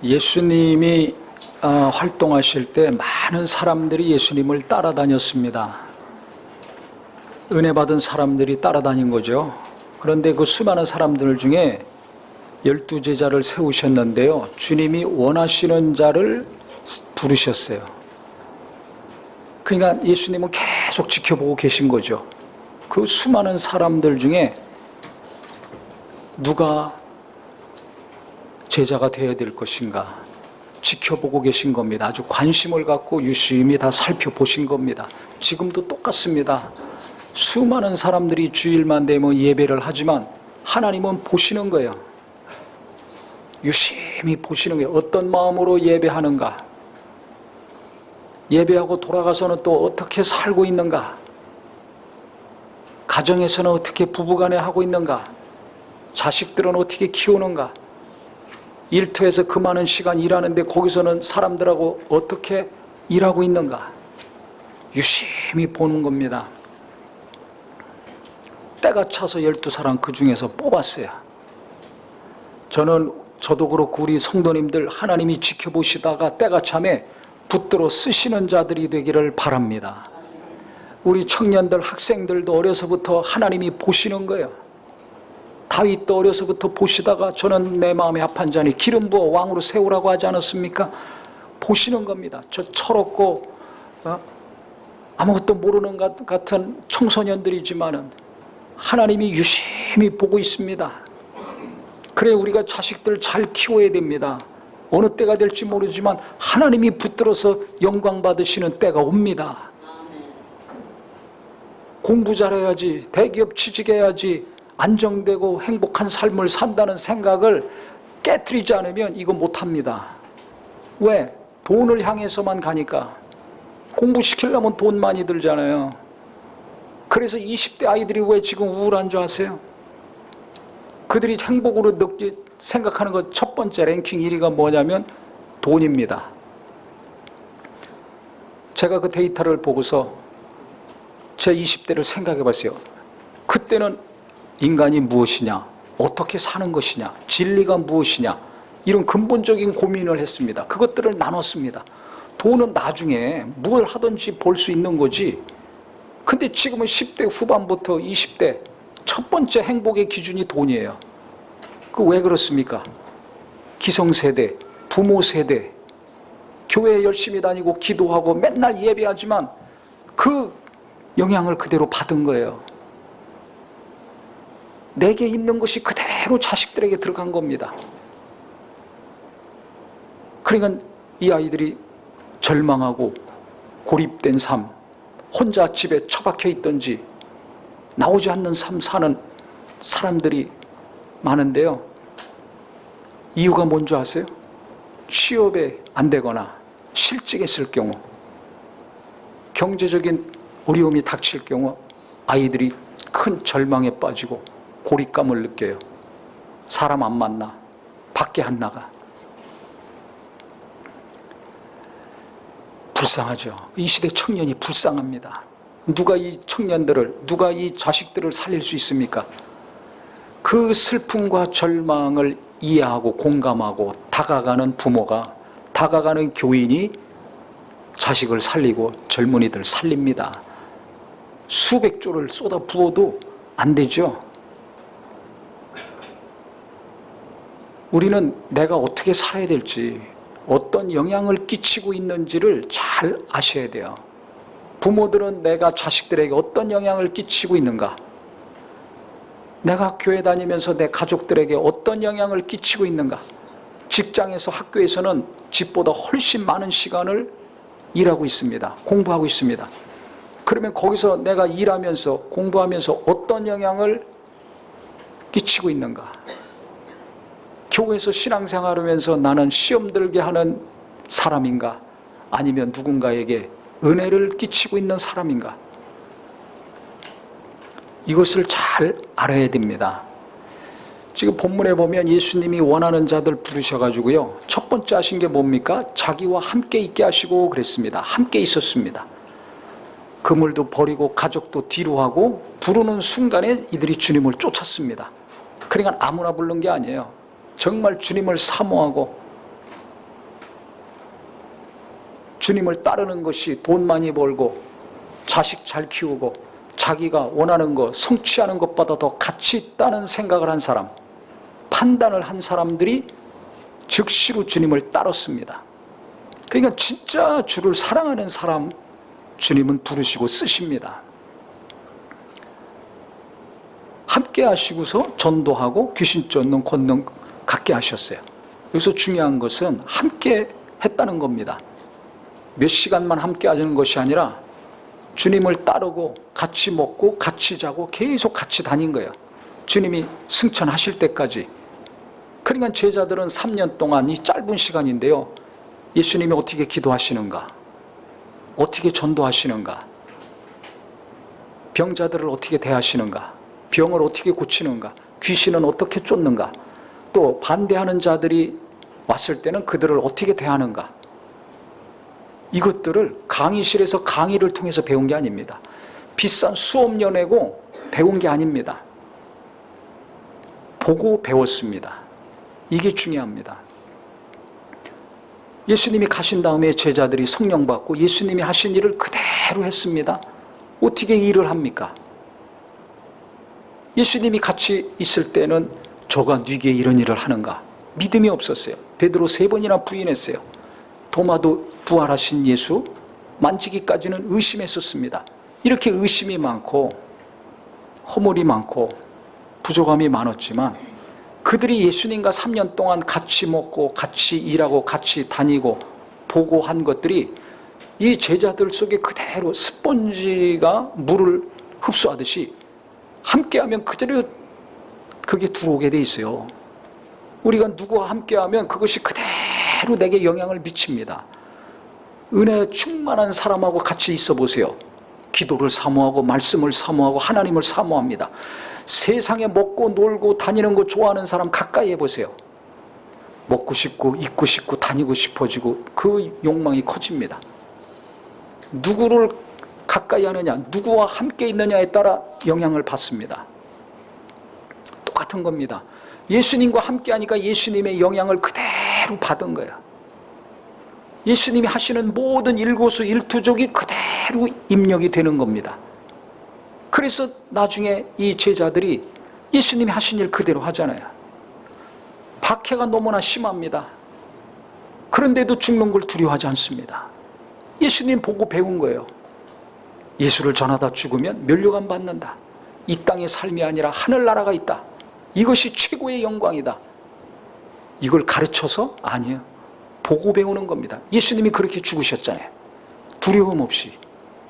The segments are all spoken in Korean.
예수님이 활동하실 때 많은 사람들이 예수님을 따라다녔습니다. 은혜 받은 사람들이 따라다닌 거죠. 그런데 그 수많은 사람들 중에 12제자를 세우셨는데요. 주님이 원하시는 자를 부르셨어요. 그러니까 예수님은 계속 지켜보고 계신 거죠. 그 수많은 사람들 중에 누가 제자가 되어야 될 것인가 지켜보고 계신 겁니다. 아주 관심을 갖고 유심히 다 살펴보신 겁니다. 지금도 똑같습니다. 수많은 사람들이 주일만 되면 예배를 하지만 하나님은 보시는 거예요. 유심히 보시는 거예요. 어떤 마음으로 예배하는가, 예배하고 돌아가서는 또 어떻게 살고 있는가, 가정에서는 어떻게 부부간에 하고 있는가, 자식들은 어떻게 키우는가, 일터에서 그 많은 시간 일하는데 거기서는 사람들하고 어떻게 일하고 있는가 유심히 보는 겁니다. 때가 차서 12사람 그 중에서 뽑았어요. 저도 그렇고 우리 성도님들 하나님이 지켜보시다가 때가 참에 붙들어 쓰시는 자들이 되기를 바랍니다. 우리 청년들 학생들도 어려서부터 하나님이 보시는 거예요. 다윗도 어려서부터 보시다가 저는 내 마음에 합한 자니 기름 부어 왕으로 세우라고 하지 않았습니까? 보시는 겁니다. 저 철없고 아무것도 모르는 것 같은 청소년들이지만은 하나님이 유심히 보고 있습니다. 그래 우리가 자식들 잘 키워야 됩니다. 어느 때가 될지 모르지만 하나님이 붙들어서 영광 받으시는 때가 옵니다. 공부 잘해야지, 대기업 취직해야지, 안정되고 행복한 삶을 산다는 생각을 깨트리지 않으면 이거 못합니다. 왜? 돈을 향해서만 가니까. 공부시키려면 돈 많이 들잖아요. 그래서 20대 아이들이 왜 지금 우울한 줄 아세요? 그들이 행복으로 생각하는 것 첫 번째 랭킹 1위가 뭐냐면 돈입니다. 제가 그 데이터를 보고서 제 20대를 생각해 봤어요. 그때는 인간이 무엇이냐, 어떻게 사는 것이냐, 진리가 무엇이냐, 이런 근본적인 고민을 했습니다. 그것들을 나눴습니다. 돈은 나중에 뭘 하든지 볼 수 있는 거지. 근데 지금은 10대 후반부터 20대 첫 번째 행복의 기준이 돈이에요. 그 왜 그렇습니까? 기성세대, 부모세대, 교회에 열심히 다니고 기도하고 맨날 예배하지만 그 영향을 그대로 받은 거예요. 내게 있는 것이 그대로 자식들에게 들어간 겁니다. 그러니까 이 아이들이 절망하고 고립된 삶, 혼자 집에 처박혀 있든지 나오지 않는 삶 사는 사람들이 많은데요. 이유가 뭔지 아세요? 취업에 안 되거나 실직했을 경우, 경제적인 어려움이 닥칠 경우 아이들이 큰 절망에 빠지고 고립감을 느껴요. 사람 안 만나, 밖에 안 나가. 불쌍하죠. 이 시대 청년이 불쌍합니다. 누가 이 청년들을, 누가 이 자식들을 살릴 수 있습니까? 그 슬픔과 절망을 이해하고 공감하고 다가가는 부모가, 다가가는 교인이 자식을 살리고 젊은이들 살립니다. 수백 조를 쏟아 부어도 안 되죠. 우리는 내가 어떻게 살아야 될지, 어떤 영향을 끼치고 있는지를 잘 아셔야 돼요. 부모들은 내가 자식들에게 어떤 영향을 끼치고 있는가? 내가 교회 다니면서 내 가족들에게 어떤 영향을 끼치고 있는가? 직장에서 학교에서는 집보다 훨씬 많은 시간을 일하고 있습니다. 공부하고 있습니다. 그러면 거기서 내가 일하면서 공부하면서 어떤 영향을 끼치고 있는가? 교회에서 신앙생활하면서 나는 시험 들게 하는 사람인가? 아니면 누군가에게 은혜를 끼치고 있는 사람인가? 이것을 잘 알아야 됩니다. 지금 본문에 보면 예수님이 원하는 자들 부르셔가지고요. 첫 번째 하신 게 뭡니까? 자기와 함께 있게 하시고 그랬습니다. 함께 있었습니다. 그물도 버리고 가족도 뒤로 하고 부르는 순간에 이들이 주님을 쫓았습니다. 그러니까 아무나 부른 게 아니에요. 정말 주님을 사모하고 주님을 따르는 것이 돈 많이 벌고 자식 잘 키우고 자기가 원하는 것, 성취하는 것보다 더 가치 있다는 생각을 한 사람, 판단을 한 사람들이 즉시로 주님을 따랐습니다. 그러니까 진짜 주를 사랑하는 사람 주님은 부르시고 쓰십니다. 함께 하시고서 전도하고 귀신 쫓는 권능 갖게 하셨어요. 여기서 중요한 것은 함께 했다는 겁니다. 몇 시간만 함께 하는 것이 아니라 주님을 따르고 같이 먹고 같이 자고 계속 같이 다닌 거예요. 주님이 승천하실 때까지. 그러니까 제자들은 3년 동안 이 짧은 시간인데요, 예수님이 어떻게 기도하시는가, 어떻게 전도하시는가, 병자들을 어떻게 대하시는가, 병을 어떻게 고치는가, 귀신은 어떻게 쫓는가, 또 반대하는 자들이 왔을 때는 그들을 어떻게 대하는가, 이것들을 강의실에서 강의를 통해서 배운 게 아닙니다. 비싼 수업료 내고 배운 게 아닙니다. 보고 배웠습니다. 이게 중요합니다. 예수님이 가신 다음에 제자들이 성령 받고 예수님이 하신 일을 그대로 했습니다. 어떻게 일을 합니까? 예수님이 같이 있을 때는 저가 네게 이런 일을 하는가? 믿음이 없었어요. 베드로 3번이나 부인했어요. 도마도 부활하신 예수 만지기까지는 의심했었습니다. 이렇게 의심이 많고 허물이 많고 부족함이 많았지만 그들이 예수님과 3년 동안 같이 먹고 같이 일하고 같이 다니고 보고 한 것들이 이 제자들 속에 그대로 스펀지가 물을 흡수하듯이 함께하면 그대로 그게 들어오게 돼 있어요. 우리가 누구와 함께하면 그것이 그대로 내게 영향을 미칩니다. 은혜 충만한 사람하고 같이 있어 보세요. 기도를 사모하고 말씀을 사모하고 하나님을 사모합니다. 세상에 먹고 놀고 다니는 거 좋아하는 사람 가까이 해보세요. 먹고 싶고 입고 싶고 다니고 싶어지고 그 욕망이 커집니다. 누구를 가까이 하느냐, 누구와 함께 있느냐에 따라 영향을 받습니다. 똑같은 겁니다. 예수님과 함께 하니까 예수님의 영향을 그대로 받은 거예요. 예수님이 하시는 모든 일거수일투족이 그대로 입력이 되는 겁니다. 그래서 나중에 이 제자들이 예수님이 하신 일 그대로 하잖아요. 박해가 너무나 심합니다. 그런데도 죽는 걸 두려워하지 않습니다. 예수님 보고 배운 거예요. 예수를 전하다 죽으면 멸류관 받는다. 이 땅의 삶이 아니라 하늘나라가 있다. 이것이 최고의 영광이다. 이걸 가르쳐서? 아니에요. 보고 배우는 겁니다. 예수님이 그렇게 죽으셨잖아요. 두려움 없이.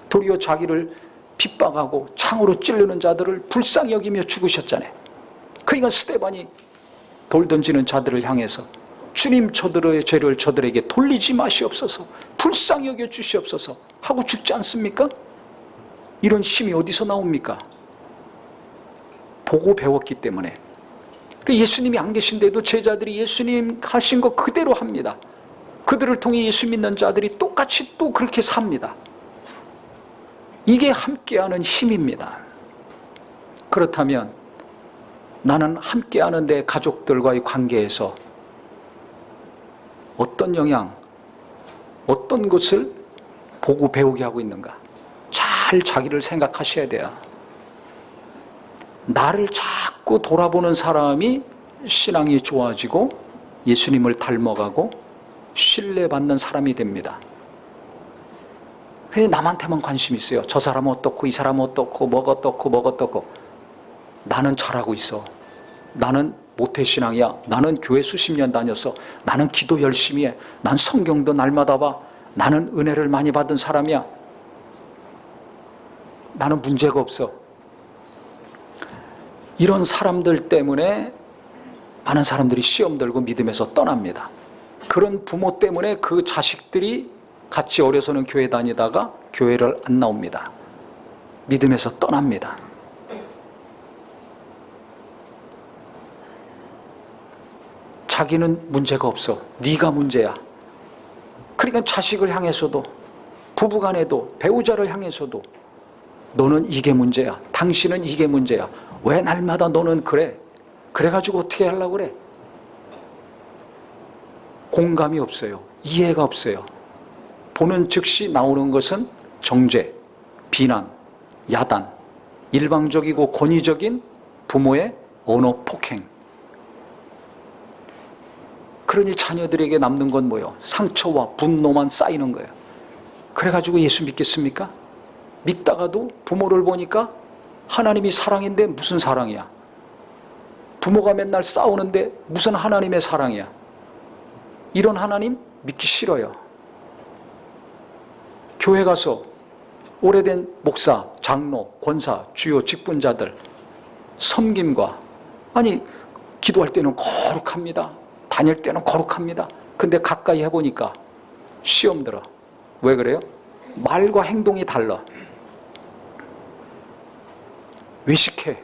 도리어 자기를 핍박하고 창으로 찌르는 자들을 불쌍히 여기며 죽으셨잖아요. 그러니까 스데반이 돌 던지는 자들을 향해서 주님, 저들의 죄를 저들에게 돌리지 마시옵소서, 불쌍히 여겨 주시옵소서 하고 죽지 않습니까? 이런 힘이 어디서 나옵니까? 보고 배웠기 때문에. 예수님이 안 계신데도 제자들이 예수님 하신 거 그대로 합니다. 그들을 통해 예수 믿는 자들이 똑같이 또 그렇게 삽니다. 이게 함께하는 힘입니다. 그렇다면 나는 함께하는 내 가족들과의 관계에서 어떤 영향, 어떤 것을 보고 배우게 하고 있는가? 잘 자기를 생각하셔야 돼요. 나를 자꾸 돌아보는 사람이 신앙이 좋아지고 예수님을 닮아가고 신뢰받는 사람이 됩니다. 그냥 남한테만 관심이 있어요. 저 사람은 어떻고 이 사람은 어떻고 뭐가 어떻고 뭐가 어떻고. 나는 잘하고 있어. 나는 모태신앙이야. 나는 교회 수십 년 다녔어. 나는 기도 열심히 해. 난 성경도 날마다 봐. 나는 은혜를 많이 받은 사람이야. 나는 문제가 없어. 이런 사람들 때문에 많은 사람들이 시험 들고 믿음에서 떠납니다. 그런 부모 때문에 그 자식들이 같이 어려서는 교회 다니다가 교회를 안 나옵니다. 믿음에서 떠납니다. 자기는 문제가 없어. 네가 문제야. 그러니까 자식을 향해서도 부부간에도 배우자를 향해서도 너는 이게 문제야. 당신은 이게 문제야. 왜 날마다 너는 그래? 그래가지고 어떻게 하려고 그래? 공감이 없어요. 이해가 없어요. 보는 즉시 나오는 것은 정죄, 비난, 야단, 일방적이고 권위적인 부모의 언어 폭행. 그러니 자녀들에게 남는 건 뭐예요? 상처와 분노만 쌓이는 거예요. 그래가지고 예수 믿겠습니까? 믿다가도 부모를 보니까 하나님이 사랑인데 무슨 사랑이야? 부모가 맨날 싸우는데 무슨 하나님의 사랑이야? 이런 하나님 믿기 싫어요. 교회 가서 오래된 목사, 장로, 권사, 주요 직분자들 섬김과, 아니 기도할 때는 거룩합니다. 다닐 때는 거룩합니다. 근데 가까이 해보니까 시험 들어. 왜 그래요? 말과 행동이 달라. 외식해.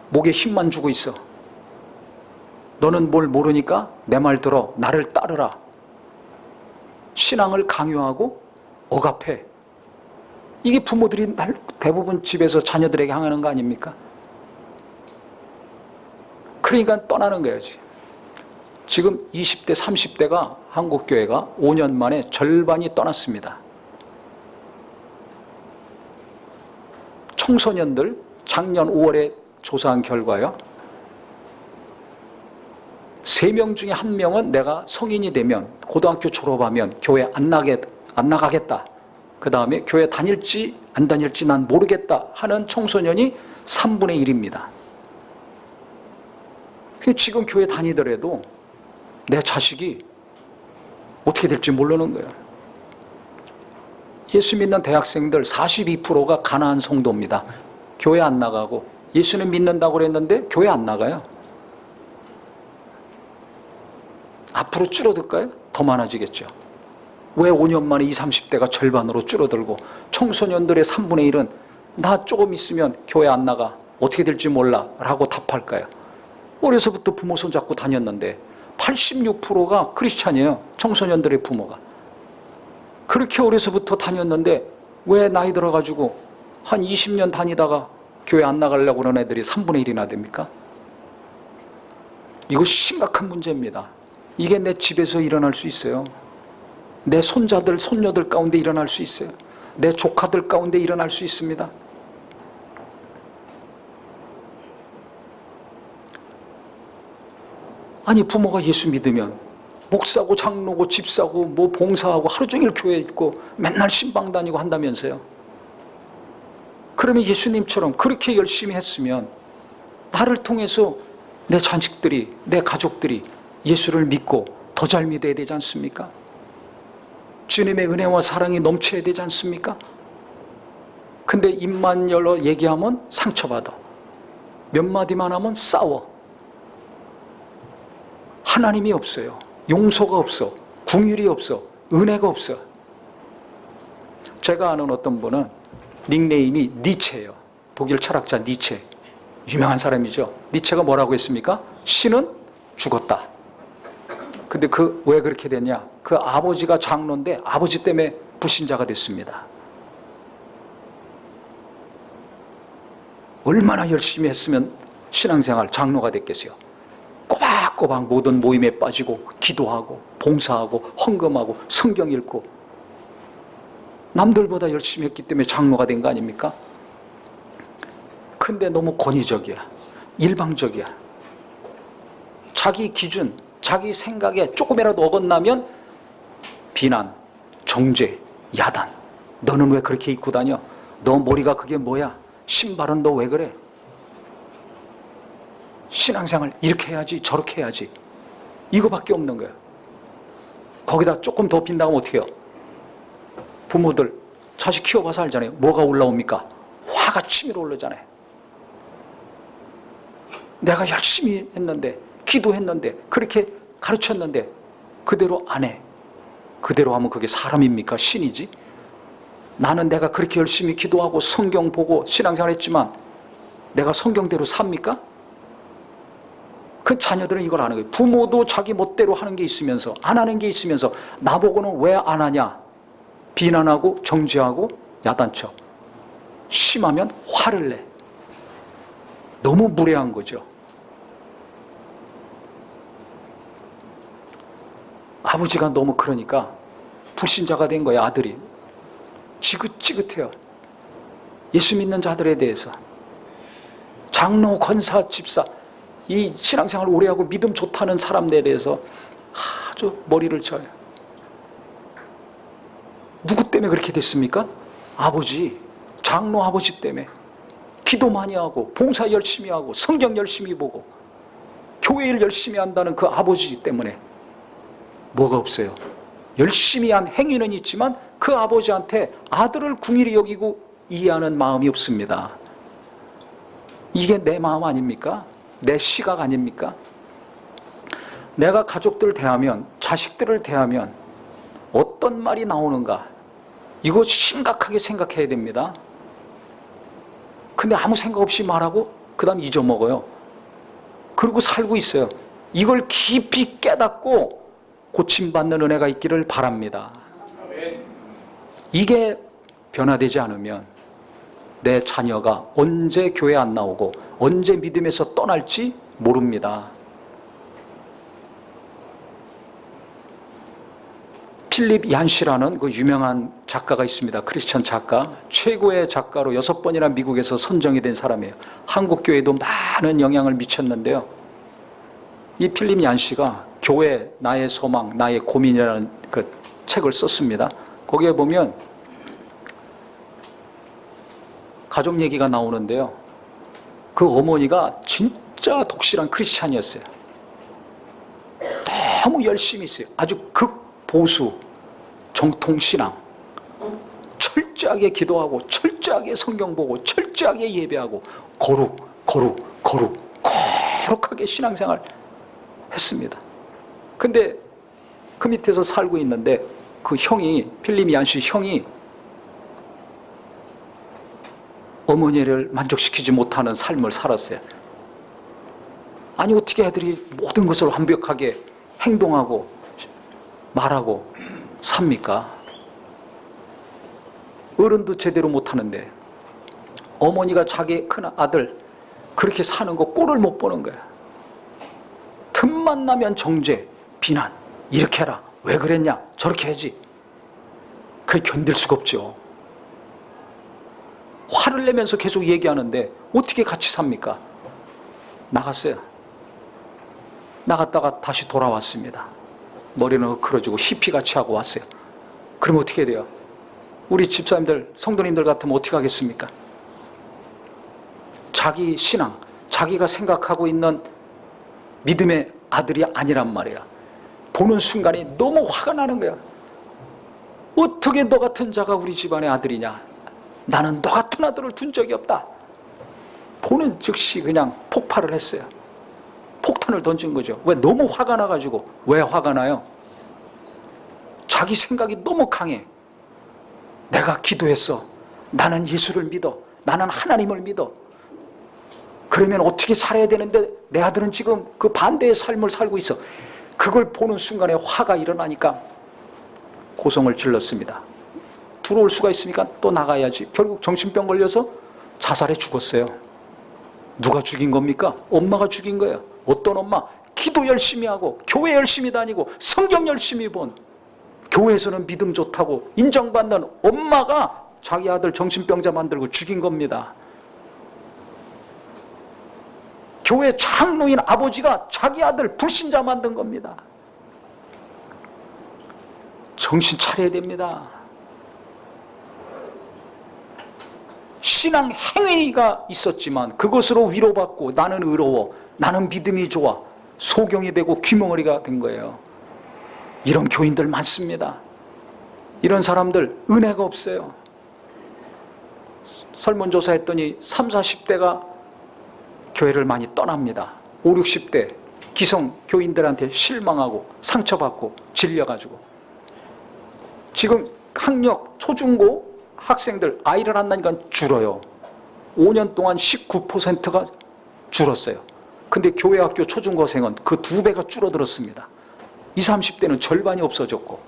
목에 힘만 주고 있어. 너는 뭘 모르니까 내 말 들어. 나를 따르라. 신앙을 강요하고 억압해. 이게 부모들이 대부분 집에서 자녀들에게 향하는 거 아닙니까? 그러니까 떠나는 거야지. 지금 20대, 30대가 한국교회가 5년 만에 절반이 떠났습니다. 청소년들 작년 5월에 조사한 결과요. 3명 중에 1명은 내가 성인이 되면, 고등학교 졸업하면 교회 안 나가겠다. 그 다음에 교회 다닐지 안 다닐지 난 모르겠다 하는 청소년이 3분의 1입니다. 지금 교회 다니더라도 내 자식이 어떻게 될지 모르는 거예요. 예수 믿는 대학생들 42%가 가난한 성도입니다. 교회 안 나가고, 예수는 믿는다고 그랬는데 교회 안 나가요. 앞으로 줄어들까요? 더 많아지겠죠. 왜 5년 만에 20, 30대가 절반으로 줄어들고 청소년들의 3분의 1은 나 조금 있으면 교회 안 나가, 어떻게 될지 몰라 라고 답할까요? 어려서부터 부모 손잡고 다녔는데 86%가 크리스찬이에요. 청소년들의 부모가. 그렇게 어려서부터 다녔는데 왜 나이 들어가지고 한 20년 다니다가 교회 안 나가려고 그러는 애들이 3분의 1이나 됩니까? 이거 심각한 문제입니다. 이게 내 집에서 일어날 수 있어요. 내 손자들, 손녀들 가운데 일어날 수 있어요. 내 조카들 가운데 일어날 수 있습니다. 아니, 부모가 예수 믿으면 목사고 장로고 집사고 뭐 봉사하고 하루 종일 교회에 있고 맨날 신방 다니고 한다면서요. 그러면 예수님처럼 그렇게 열심히 했으면 나를 통해서 내 자식들이, 내 가족들이 예수를 믿고 더 잘 믿어야 되지 않습니까? 주님의 은혜와 사랑이 넘쳐야 되지 않습니까? 근데 입만 열어 얘기하면 상처받아. 몇 마디만 하면 싸워. 하나님이 없어요. 용서가 없어. 긍휼이 없어. 은혜가 없어. 제가 아는 어떤 분은 닉네임이 니체예요. 독일 철학자 니체. 유명한 사람이죠. 니체가 뭐라고 했습니까? 신은 죽었다. 근데 왜 그렇게 됐냐? 그 아버지가 장로인데 아버지 때문에 불신자가 됐습니다. 얼마나 열심히 했으면 신앙생활 장로가 됐겠어요. 꼬박꼬박 모든 모임에 빠지고 기도하고 봉사하고 헌금하고 성경 읽고 남들보다 열심히 했기 때문에 장로가 된 거 아닙니까? 근데 너무 권위적이야. 일방적이야. 자기 기준, 자기 생각에 조금이라도 어긋나면 비난, 정죄, 야단. 너는 왜 그렇게 입고 다녀? 너 머리가 그게 뭐야? 신발은 너 왜 그래? 신앙생활 이렇게 해야지 저렇게 해야지. 이거밖에 없는 거야. 거기다 조금 더 빈다면 어떻게 해요? 부모들 자식 키워봐서 알잖아요. 뭐가 올라옵니까? 화가 치밀어 오르잖아요. 내가 열심히 했는데, 기도했는데, 그렇게 가르쳤는데 그대로 안 해. 그대로 하면 그게 사람입니까? 신이지? 나는 내가 그렇게 열심히 기도하고 성경 보고 신앙생활 했지만 내가 성경대로 삽니까? 그 자녀들은 이걸 안 하는 거예요. 부모도 자기 멋대로 하는 게 있으면서, 안 하는 게 있으면서 나보고는 왜 안 하냐? 비난하고 정죄하고 야단쳐. 심하면 화를 내. 너무 무례한 거죠. 아버지가 너무 그러니까 불신자가 된 거예요. 아들이 지긋지긋해요. 예수 믿는 자들에 대해서. 장로, 권사, 집사, 이 신앙생활 오래 하고 믿음 좋다는 사람들에 대해서 아주 머리를 쳐요. 누구 때문에 그렇게 됐습니까? 아버지, 장로 아버지 때문에. 기도 많이 하고 봉사 열심히 하고 성경 열심히 보고 교회 일 열심히 한다는 그 아버지 때문에. 뭐가 없어요? 열심히 한 행위는 있지만 그 아버지한테 아들을 궁일이 여기고 이해하는 마음이 없습니다. 이게 내 마음 아닙니까? 내 시각 아닙니까? 내가 가족들을 대하면, 자식들을 대하면 어떤 말이 나오는가? 이거 심각하게 생각해야 됩니다. 근데 아무 생각 없이 말하고 그 다음 잊어먹어요. 그리고 살고 있어요. 이걸 깊이 깨닫고 고침받는 은혜가 있기를 바랍니다. 이게 변화되지 않으면 내 자녀가 언제 교회 안 나오고 언제 믿음에서 떠날지 모릅니다. 필립 얀시라는 그 유명한 작가가 있습니다. 크리스천 작가. 최고의 작가로 6번이나 미국에서 선정이 된 사람이에요. 한국 교회에도 많은 영향을 미쳤는데요. 이 필립 얀시가 교회 나의 소망, 나의 고민이라는 그 책을 썼습니다. 거기에 보면 가족 얘기가 나오는데요. 그 어머니가 진짜 독실한 크리스찬이었어요. 너무 열심히 했어요. 아주 극보수 정통신앙. 철저하게 기도하고 철저하게 성경 보고 철저하게 예배하고 거룩하게 신앙생활 했습니다. 근데 그 밑에서 살고 있는데 그 형이, 필립 얀시 형이 어머니를 만족시키지 못하는 삶을 살았어요. 아니 어떻게 애들이 모든 것을 완벽하게 행동하고 말하고 삽니까? 어른도 제대로 못하는데 어머니가 자기 큰 아들 그렇게 사는 거 꼴을 못 보는 거야. 틈만 나면 정죄, 비난, 이렇게 해라, 왜 그랬냐, 저렇게 해야지. 그게 견딜 수가 없죠. 화를 내면서 계속 얘기하는데 어떻게 같이 삽니까? 나갔어요. 나갔다가 다시 돌아왔습니다. 머리는 흐크러지고 히피같이 하고 왔어요. 그럼 어떻게 돼요? 우리 집사님들, 성도님들 같으면 어떻게 하겠습니까? 자기 신앙, 자기가 생각하고 있는 믿음의 아들이 아니란 말이야. 보는 순간에 너무 화가 나는 거야. 어떻게 너 같은 자가 우리 집안의 아들이냐? 나는 너 같은 아들을 둔 적이 없다. 보는 즉시 그냥 폭발을 했어요. 폭탄을 던진 거죠. 왜? 너무 화가 나가지고. 왜 화가 나요? 자기 생각이 너무 강해. 내가 기도했어. 나는 예수를 믿어. 나는 하나님을 믿어. 그러면 어떻게 살아야 되는데 내 아들은 지금 그 반대의 삶을 살고 있어. 그걸 보는 순간에 화가 일어나니까 고성을 질렀습니다. 들어올 수가 있으니까 또 나가야지. 결국 정신병 걸려서 자살해 죽었어요. 누가 죽인 겁니까? 엄마가 죽인 거예요. 어떤 엄마? 기도 열심히 하고 교회 열심히 다니고 성경 열심히 본, 교회에서는 믿음 좋다고 인정받는 엄마가 자기 아들 정신병자 만들고 죽인 겁니다. 교회 장로인 아버지가 자기 아들 불신자 만든 겁니다. 정신 차려야 됩니다. 신앙 행위가 있었지만 그것으로 위로받고 나는 의로워, 나는 믿음이 좋아, 소경이 되고 귀머거리가 된 거예요. 이런 교인들 많습니다. 이런 사람들 은혜가 없어요. 설문조사 했더니 30, 40대가 교회를 많이 떠납니다. 50, 60대 기성 교인들한테 실망하고 상처받고 질려가지고. 지금 학력 초중고 학생들 아이를 안 낳으니까 줄어요. 5년 동안 19%가 줄었어요. 근데 교회 학교 초중고생은 그 2배가 줄어들었습니다. 20, 30대는 절반이 없어졌고.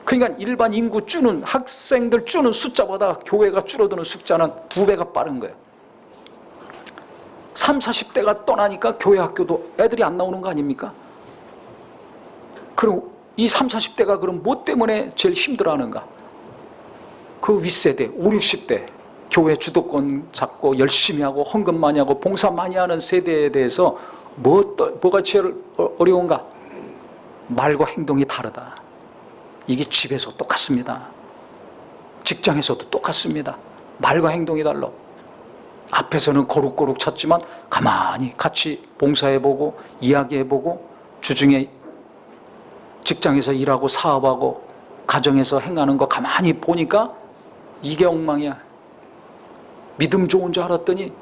그러니까 일반 인구 줄는 학생들 줄는 숫자보다 교회가 줄어드는 숫자는 2배가 빠른 거예요. 30, 40대가 떠나니까 교회 학교도 애들이 안 나오는 거 아닙니까? 그럼 이 30, 40대가 그럼 뭐 때문에 제일 힘들어하는가? 그 윗세대, 5, 60대 교회 주도권 잡고 열심히 하고 헌금 많이 하고 봉사 많이 하는 세대에 대해서 뭐가 제일 어려운가? 말과 행동이 다르다. 이게 집에서 똑같습니다. 직장에서도 똑같습니다. 말과 행동이 달라. 앞에서는 거룩거룩 찾지만 가만히 같이 봉사해보고 이야기해보고 주중에 직장에서 일하고 사업하고 가정에서 행하는 거 가만히 보니까 이게 엉망이야. 믿음 좋은 줄 알았더니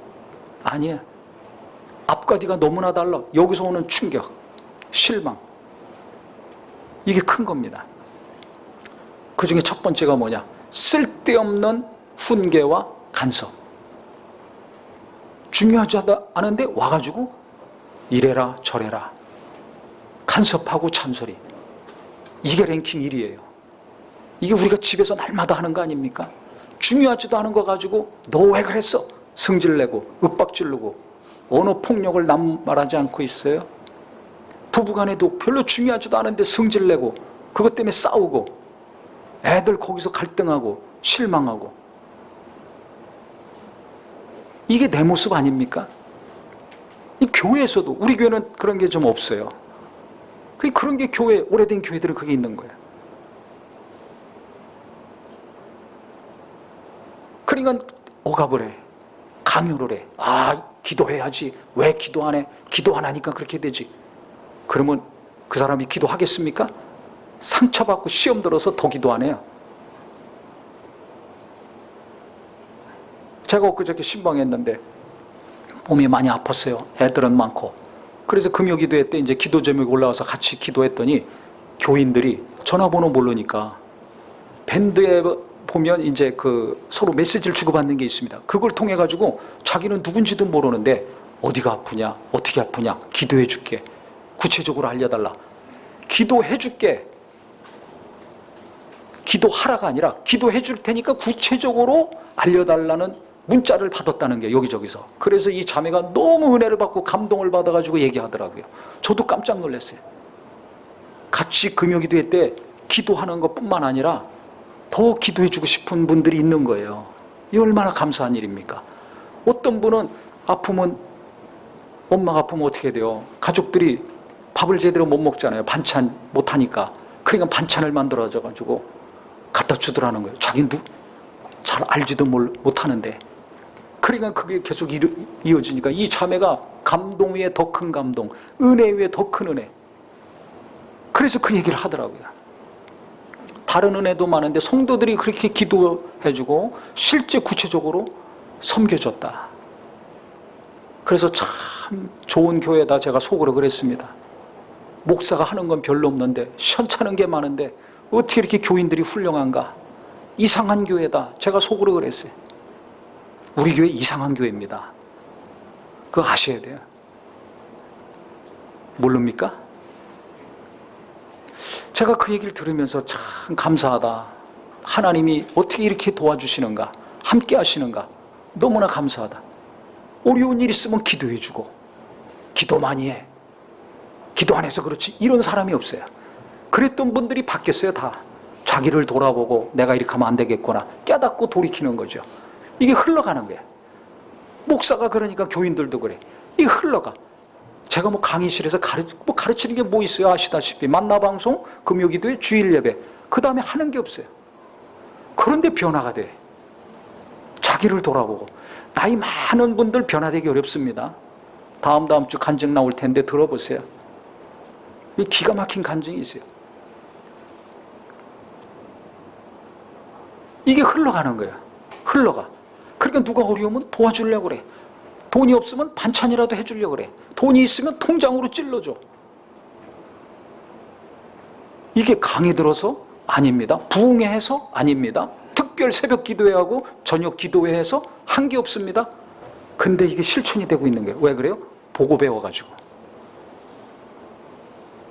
아니야. 앞과 뒤가 너무나 달라. 여기서 오는 충격, 실망, 이게 큰 겁니다. 그 중에 첫 번째가 뭐냐? 쓸데없는 훈계와 간섭. 중요하지 않은데 와가지고 이래라 저래라 간섭하고 잔소리. 이게 랭킹 1위예요. 이게 우리가 집에서 날마다 하는 거 아닙니까? 중요하지도 않은 거 가지고 너 왜 그랬어? 승질내고 윽박지르고 언어 폭력을 말하지 않고 있어요. 부부간에도 별로 중요하지도 않은데 승질내고 그것 때문에 싸우고 애들 거기서 갈등하고 실망하고. 이게 내 모습 아닙니까? 이 교회에서도, 우리 교회는 그런 게 좀 없어요. 그런 게 교회, 오래된 교회들은 그게 있는 거예요. 그러니까 억압을 해, 강요를 해. 아, 기도해야지. 왜 기도 안 해? 기도 안 하니까 그렇게 되지. 그러면 그 사람이 기도하겠습니까? 상처받고 시험 들어서 더 기도 안 해요. 제가 엊그저께 신방했는데 몸이 많이 아팠어요. 애들은 많고. 그래서 금요기도회 때 이제 기도 제목이 올라와서 같이 기도했더니 교인들이 전화번호 모르니까 밴드에 보면 이제 그 서로 메시지를 주고받는 게 있습니다. 그걸 통해 가지고 자기는 누군지도 모르는데 어디가 아프냐, 어떻게 아프냐, 기도해 줄게. 구체적으로 알려달라. 기도해 줄게. 기도하라가 아니라 기도해 줄 테니까 구체적으로 알려달라는 문자를 받았다는 게 여기저기서. 그래서 이 자매가 너무 은혜를 받고 감동을 받아가지고 얘기하더라고요. 저도 깜짝 놀랐어요. 같이 금요기도회 때 기도하는 것뿐만 아니라 더 기도해주고 싶은 분들이 있는 거예요. 이 얼마나 감사한 일입니까? 어떤 분은 아프면, 엄마가 아프면 어떻게 돼요? 가족들이 밥을 제대로 못 먹잖아요. 반찬 못하니까. 그러니까 반찬을 만들어가지고 갖다 주더라는 거예요. 자기는 잘 알지도 못하는데. 그러니까 그게 계속 이어지니까 이 자매가 감동 위에 더 큰 감동, 은혜 위에 더 큰 은혜. 그래서 그 얘기를 하더라고요. 다른 은혜도 많은데 성도들이 그렇게 기도해주고 실제 구체적으로 섬겨줬다. 그래서 참 좋은 교회다 제가 속으로 그랬습니다. 목사가 하는 건 별로 없는데 시원찮은 게 많은데 어떻게 이렇게 교인들이 훌륭한가? 이상한 교회다 제가 속으로 그랬어요. 우리 교회 이상한 교회입니다. 그거 아셔야 돼요. 모릅니까? 제가 그 얘기를 들으면서 참 감사하다. 하나님이 어떻게 이렇게 도와주시는가, 함께 하시는가, 너무나 감사하다. 어려운 일 있으면 기도해주고, 기도 많이 해. 기도 안 해서 그렇지. 이런 사람이 없어요. 그랬던 분들이 바뀌었어요, 다. 자기를 돌아보고 내가 이렇게 하면 안 되겠구나 깨닫고 돌이키는 거죠. 이게 흘러가는 거예요. 목사가 그러니까 교인들도 그래. 이게 흘러가. 제가 뭐 강의실에서 가르치는 게 뭐 있어요? 아시다시피 만나방송, 금요기도회, 주일예배, 그 다음에 하는 게 없어요. 그런데 변화가 돼. 자기를 돌아보고. 나이 많은 분들 변화되기 어렵습니다. 다음 주 간증 나올 텐데 들어보세요. 기가 막힌 간증이 있어요. 이게 흘러가는 거야. 흘러가. 그러니까 누가 어려우면 도와주려고 그래. 돈이 없으면 반찬이라도 해주려고 그래. 돈이 있으면 통장으로 찔러줘. 이게 강의 들어서? 아닙니다. 부흥회해서? 아닙니다. 특별 새벽 기도회하고 저녁 기도회해서? 한 게 없습니다. 근데 이게 실천이 되고 있는 거예요. 왜 그래요? 보고 배워가지고.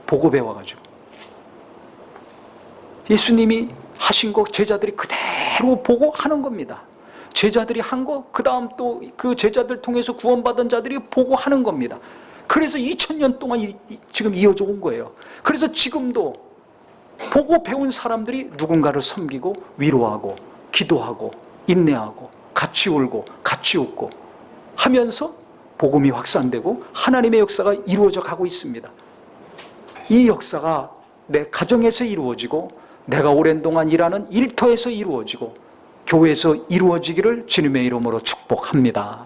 보고 배워가지고. 예수님이 하신 거 제자들이 그대로 보고 하는 겁니다. 제자들이 한 거, 그 다음 또 그 제자들 통해서 구원받은 자들이 보고 하는 겁니다. 그래서 2000년 동안 지금 이어져 온 거예요. 그래서 지금도 보고 배운 사람들이 누군가를 섬기고 위로하고 기도하고 인내하고 같이 울고 같이 웃고 하면서 복음이 확산되고 하나님의 역사가 이루어져 가고 있습니다. 이 역사가 내 가정에서 이루어지고 내가 오랜 동안 일하는 일터에서 이루어지고 교회에서 이루어지기를 주님의 이름으로 축복합니다.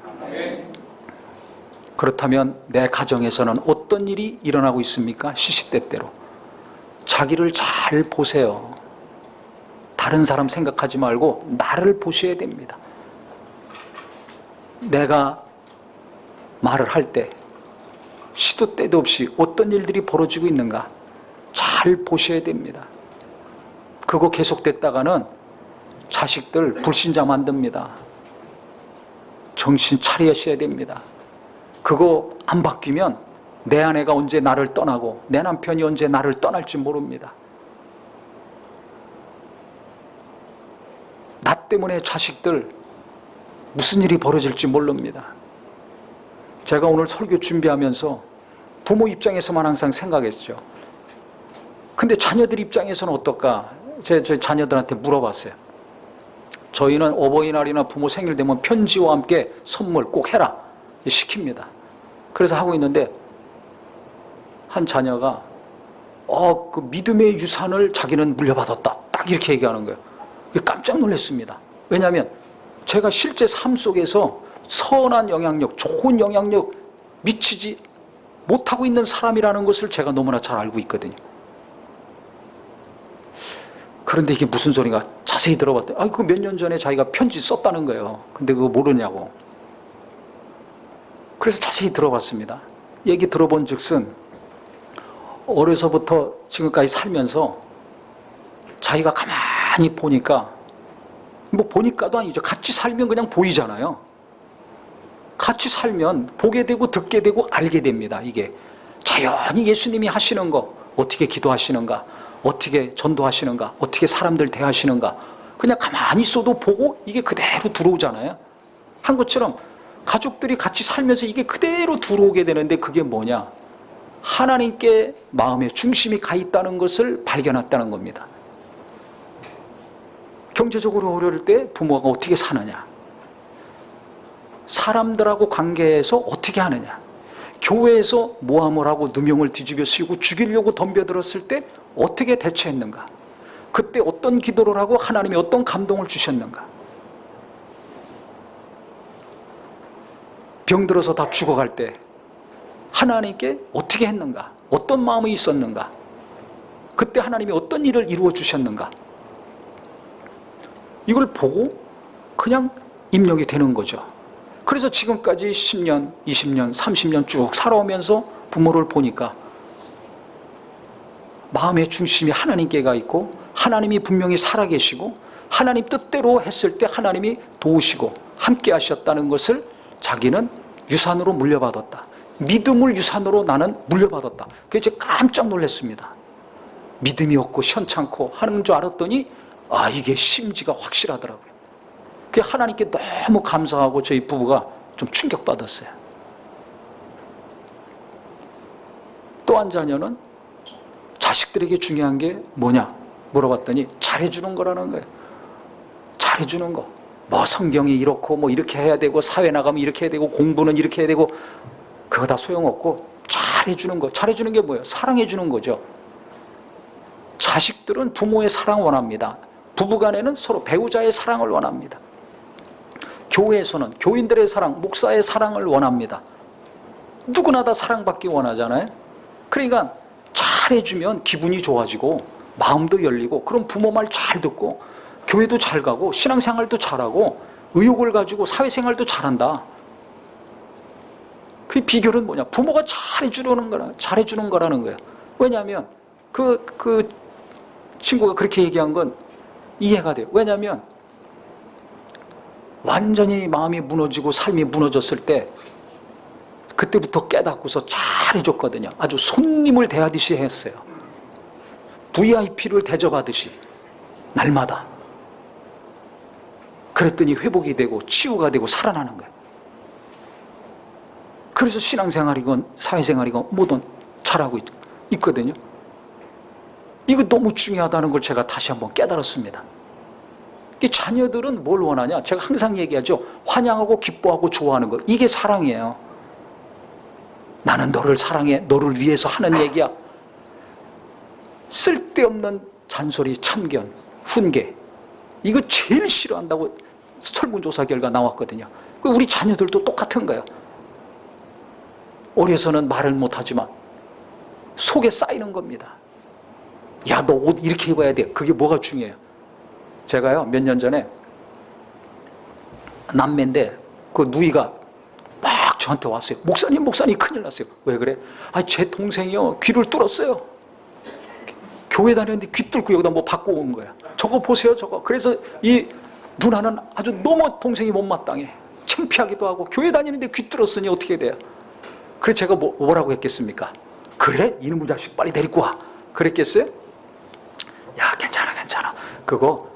그렇다면 내 가정에서는 어떤 일이 일어나고 있습니까? 시시때때로. 자기를 잘 보세요. 다른 사람 생각하지 말고 나를 보셔야 됩니다. 내가 말을 할 때 시도 때도 없이 어떤 일들이 벌어지고 있는가 잘 보셔야 됩니다. 그거 계속됐다가는 자식들 불신자 만듭니다. 정신 차리셔야 됩니다. 그거 안 바뀌면 내 아내가 언제 나를 떠나고 내 남편이 언제 나를 떠날지 모릅니다. 나 때문에 자식들 무슨 일이 벌어질지 모릅니다. 제가 오늘 설교 준비하면서 부모 입장에서만 항상 생각했죠. 근데 자녀들 입장에서는 어떨까? 제 자녀들한테 물어봤어요. 저희는 어버이날이나 부모 생일 되면 편지와 함께 선물 꼭 해라 시킵니다. 그래서 하고 있는데 한 자녀가 그 믿음의 유산을 자기는 물려받았다 딱 이렇게 얘기하는 거예요. 깜짝 놀랐습니다. 왜냐하면 제가 실제 삶 속에서 선한 영향력, 좋은 영향력 미치지 못하고 있는 사람이라는 것을 제가 너무나 잘 알고 있거든요. 그런데 이게 무슨 소리가 자세히 들어봤더니 그거 몇 년 전에 자기가 편지 썼다는 거예요. 근데 그거 모르냐고. 그래서 자세히 들어봤습니다. 얘기 들어본 즉슨 어려서부터 지금까지 살면서 자기가 가만히 보니까 뭐 보니까도 아니죠. 같이 살면 그냥 보이잖아요. 같이 살면 보게 되고 듣게 되고 알게 됩니다. 이게 자연히 예수님이 하시는 거 어떻게 기도하시는가 어떻게 전도하시는가 어떻게 사람들 대하시는가 그냥 가만히 있어도 보고 이게 그대로 들어오잖아요. 한 것처럼 가족들이 같이 살면서 이게 그대로 들어오게 되는데 그게 뭐냐? 하나님께 마음의 중심이 가 있다는 것을 발견했다는 겁니다. 경제적으로 어려울 때 부모가 어떻게 사느냐? 사람들하고 관계에서 어떻게 하느냐? 교회에서 모함을 하고 누명을 뒤집어 쓰고 죽이려고 덤벼들었을 때 어떻게 대처했는가? 그때 어떤 기도를 하고 하나님이 어떤 감동을 주셨는가? 병들어서 다 죽어갈 때 하나님께 어떻게 했는가? 어떤 마음이 있었는가? 그때 하나님이 어떤 일을 이루어 주셨는가? 이걸 보고 그냥 입력이 되는 거죠. 그래서 지금까지 10년, 20년, 30년 쭉 살아오면서 부모를 보니까 마음의 중심이 하나님께가 있고 하나님이 분명히 살아계시고 하나님 뜻대로 했을 때 하나님이 도우시고 함께 하셨다는 것을 자기는 유산으로 물려받았다. 믿음을 유산으로 나는 물려받았다. 그래서 깜짝 놀랐습니다. 믿음이 없고 현찮고 하는 줄 알았더니 이게 심지가 확실하더라고요. 그 하나님께 너무 감사하고 저희 부부가 좀 충격받았어요. 또 한 자녀는 자식들에게 중요한 게 뭐냐 물어봤더니 잘해주는 거라는 거예요. 잘해주는 거. 뭐 성경이 이렇고 뭐 이렇게 해야 되고 사회 나가면 이렇게 해야 되고 공부는 이렇게 해야 되고 그거 다 소용없고 잘해주는 거. 잘해주는 게 뭐예요? 사랑해주는 거죠. 자식들은 부모의 사랑을 원합니다. 부부간에는 서로 배우자의 사랑을 원합니다. 교회에서는 교인들의 사랑, 목사의 사랑을 원합니다. 누구나 다 사랑받기 원하잖아요. 그러니까 잘해주면 기분이 좋아지고 마음도 열리고 그럼 부모 말 잘 듣고 교회도 잘 가고 신앙생활도 잘하고 의욕을 가지고 사회생활도 잘한다. 그 비결은 뭐냐? 부모가 잘해주는 거라는 거예요. 왜냐하면 그 친구가 그렇게 얘기한 건 이해가 돼요. 왜냐하면 완전히 마음이 무너지고 삶이 무너졌을 때 그때부터 깨닫고서 잘해줬거든요. 아주 손님을 대하듯이 했어요. VIP를 대접하듯이 날마다. 그랬더니 회복이 되고 치유가 되고 살아나는 거예요. 그래서 신앙생활이건 사회생활이건 뭐든 잘하고 있거든요. 이거 너무 중요하다는 걸 제가 다시 한번 깨달았습니다. 이 자녀들은 뭘 원하냐? 제가 항상 얘기하죠. 환영하고 기뻐하고 좋아하는 거. 이게 사랑이에요. 나는 너를 사랑해. 너를 위해서 하는 얘기야. 쓸데없는 잔소리, 참견, 훈계. 이거 제일 싫어한다고 설문조사 결과 나왔거든요. 우리 자녀들도 똑같은 거예요. 어려서는 말을 못하지만 속에 쌓이는 겁니다. 야, 너 옷 이렇게 입어야 돼. 그게 뭐가 중요해요? 제가요, 몇 년 전에 남매인데 그 누이가 막 저한테 왔어요. 목사님 큰일 났어요. 왜 그래? 제 동생이요, 귀를 뚫었어요. 교회 다녔는데 귀 뚫고 여기다 뭐 받고 온 거야. 저거 보세요, 저거. 그래서 이 누나는 아주 너무 동생이 못마땅해. 창피하기도 하고, 교회 다니는데 귀 뚫었으니 어떻게 돼요? 그래서 제가 뭐라고 했겠습니까? 그래? 이놈의 자식 빨리 데리고 와. 그랬겠어요? 야, 괜찮아. 그거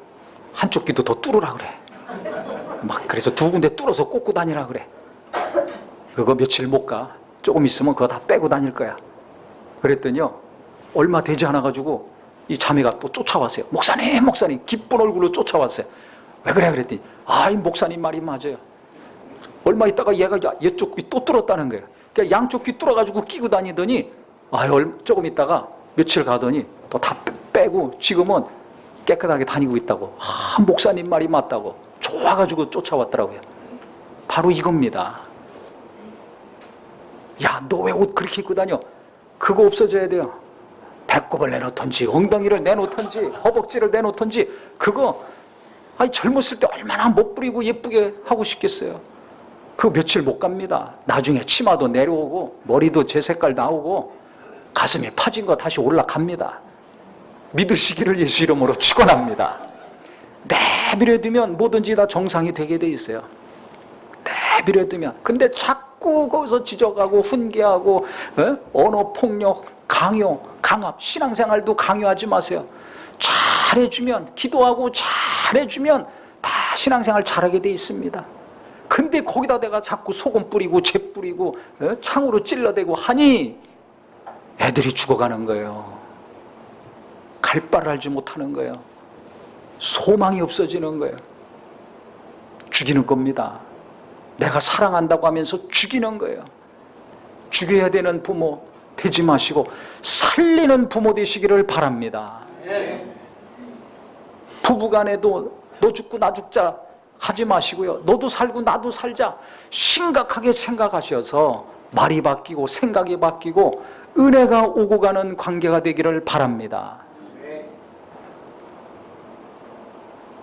한쪽 귀도 더 뚫으라 그래. 막 그래서 두 군데 뚫어서 꽂고 다니라 그래. 그거 며칠 못 가. 조금 있으면 그거 다 빼고 다닐 거야. 그랬더니요, 얼마 되지 않아 가지고 이 자매가 또 쫓아왔어요. 목사님 기쁜 얼굴로 쫓아왔어요. 왜 그래? 그랬더니 이 목사님 말이 맞아요. 얼마 있다가 얘가 얘쪽 귀 또 뚫었다는 거예요. 그러니까 양쪽 귀 뚫어가지고 끼고 다니더니 조금 있다가 며칠 가더니 또 다 빼고 지금은 깨끗하게 다니고 있다고. 목사님 말이 맞다고 좋아가지고 쫓아왔더라고요. 바로 이겁니다. 야, 너 왜 옷 그렇게 입고 다녀? 그거 없어져야 돼요. 배꼽을 내놓던지 엉덩이를 내놓던지 허벅지를 내놓던지. 그거 젊었을 때 얼마나 멋부리고 예쁘게 하고 싶겠어요. 그거 며칠 못 갑니다. 나중에 치마도 내려오고 머리도 제 색깔 나오고 가슴이 파진 거 다시 올라갑니다. 믿으시기를 예수 이름으로 축원합니다. 내버려두면 뭐든지 다 정상이 되게 돼 있어요. 내버려두면. 근데 자꾸 거기서 지적하고 훈계하고 언어폭력, 강압, 신앙생활도 강요하지 마세요. 잘해주면, 기도하고 잘해주면 다 신앙생활 잘하게 돼 있습니다. 근데 거기다 내가 자꾸 소금 뿌리고 재 뿌리고 창으로 찔러대고 하니 애들이 죽어가는 거예요. 갈 바를 알지 못하는 거예요. 소망이 없어지는 거예요. 죽이는 겁니다. 내가 사랑한다고 하면서 죽이는 거예요. 죽여야 되는 부모 되지 마시고 살리는 부모 되시기를 바랍니다. 부부간에도 너 죽고 나 죽자 하지 마시고요. 너도 살고 나도 살자 심각하게 생각하셔서 말이 바뀌고 생각이 바뀌고 은혜가 오고 가는 관계가 되기를 바랍니다.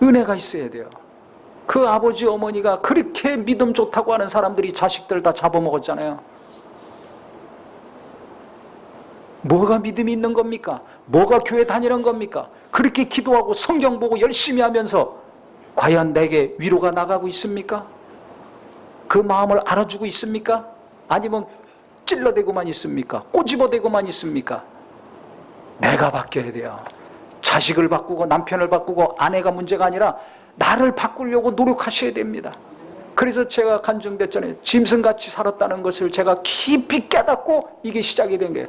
은혜가 있어야 돼요. 그 아버지 어머니가 그렇게 믿음 좋다고 하는 사람들이 자식들 다 잡아먹었잖아요. 뭐가 믿음이 있는 겁니까? 뭐가 교회 다니는 겁니까? 그렇게 기도하고 성경 보고 열심히 하면서 과연 내게 위로가 나가고 있습니까? 그 마음을 알아주고 있습니까? 아니면 찔러대고만 있습니까? 꼬집어대고만 있습니까? 내가 바뀌어야 돼요. 자식을 바꾸고 남편을 바꾸고 아내가 문제가 아니라 나를 바꾸려고 노력하셔야 됩니다. 그래서 제가 간증됐잖아요. 짐승같이 살았다는 것을 제가 깊이 깨닫고 이게 시작이 된 거예요.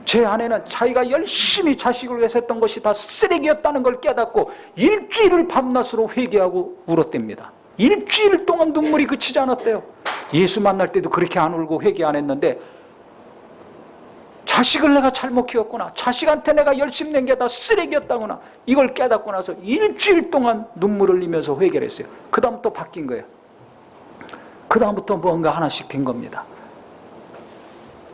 제 아내는 자기가 열심히 자식을 위해서 했던 것이 다 쓰레기였다는 걸 깨닫고 일주일을 밤낮으로 회개하고 울었답니다. 일주일 동안 눈물이 그치지 않았대요. 예수 만날 때도 그렇게 안 울고 회개 안 했는데 자식을 내가 잘못 키웠구나, 자식한테 내가 열심히 낸 게 다 쓰레기였다구나, 이걸 깨닫고 나서 일주일 동안 눈물을 흘리면서 회개를 했어요. 그 다음부터 바뀐 거예요. 그 다음부터 뭔가 하나씩 된 겁니다.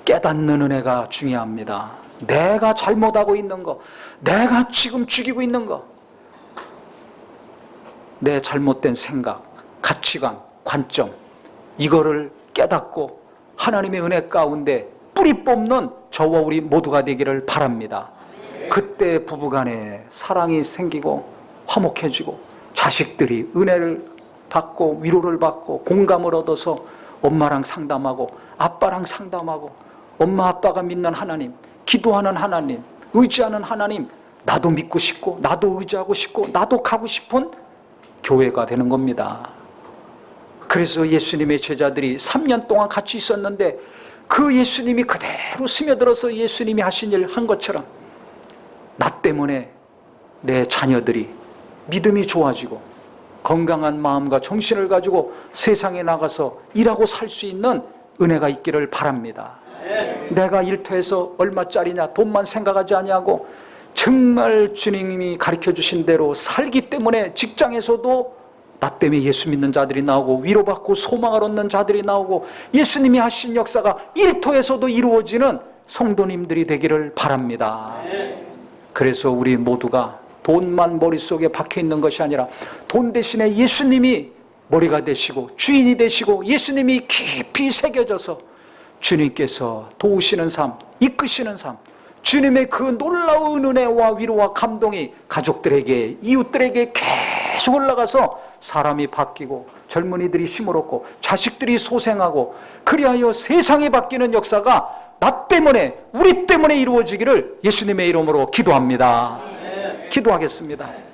깨닫는 은혜가 중요합니다. 내가 잘못하고 있는 거, 내가 지금 죽이고 있는 거, 내 잘못된 생각, 가치관, 관점, 이거를 깨닫고 하나님의 은혜 가운데 뿌리 뽑는 저와 우리 모두가 되기를 바랍니다. 그때 부부간에 사랑이 생기고 화목해지고 자식들이 은혜를 받고 위로를 받고 공감을 얻어서 엄마랑 상담하고 아빠랑 상담하고 엄마 아빠가 믿는 하나님, 기도하는 하나님, 의지하는 하나님, 나도 믿고 싶고 나도 의지하고 싶고 나도 가고 싶은 교회가 되는 겁니다. 그래서 예수님의 제자들이 3년 동안 같이 있었는데 그 예수님이 그대로 스며들어서 예수님이 하신 일 한 것처럼 나 때문에 내 자녀들이 믿음이 좋아지고 건강한 마음과 정신을 가지고 세상에 나가서 일하고 살 수 있는 은혜가 있기를 바랍니다. 내가 일터에서 얼마짜리냐 돈만 생각하지 아니하고 정말 주님이 가르쳐 주신 대로 살기 때문에 직장에서도 나 때문에 예수 믿는 자들이 나오고 위로받고 소망을 얻는 자들이 나오고 예수님이 하신 역사가 일터에서도 이루어지는 성도님들이 되기를 바랍니다. 그래서 우리 모두가 돈만 머릿속에 박혀있는 것이 아니라 돈 대신에 예수님이 머리가 되시고 주인이 되시고 예수님이 깊이 새겨져서 주님께서 도우시는 삶, 이끄시는 삶, 주님의 그 놀라운 은혜와 위로와 감동이 가족들에게, 이웃들에게 계속 올라가서 사람이 바뀌고 젊은이들이 힘을 얻고 자식들이 소생하고 그리하여 세상이 바뀌는 역사가 나 때문에, 우리 때문에 이루어지기를 예수님의 이름으로 기도합니다. 기도하겠습니다.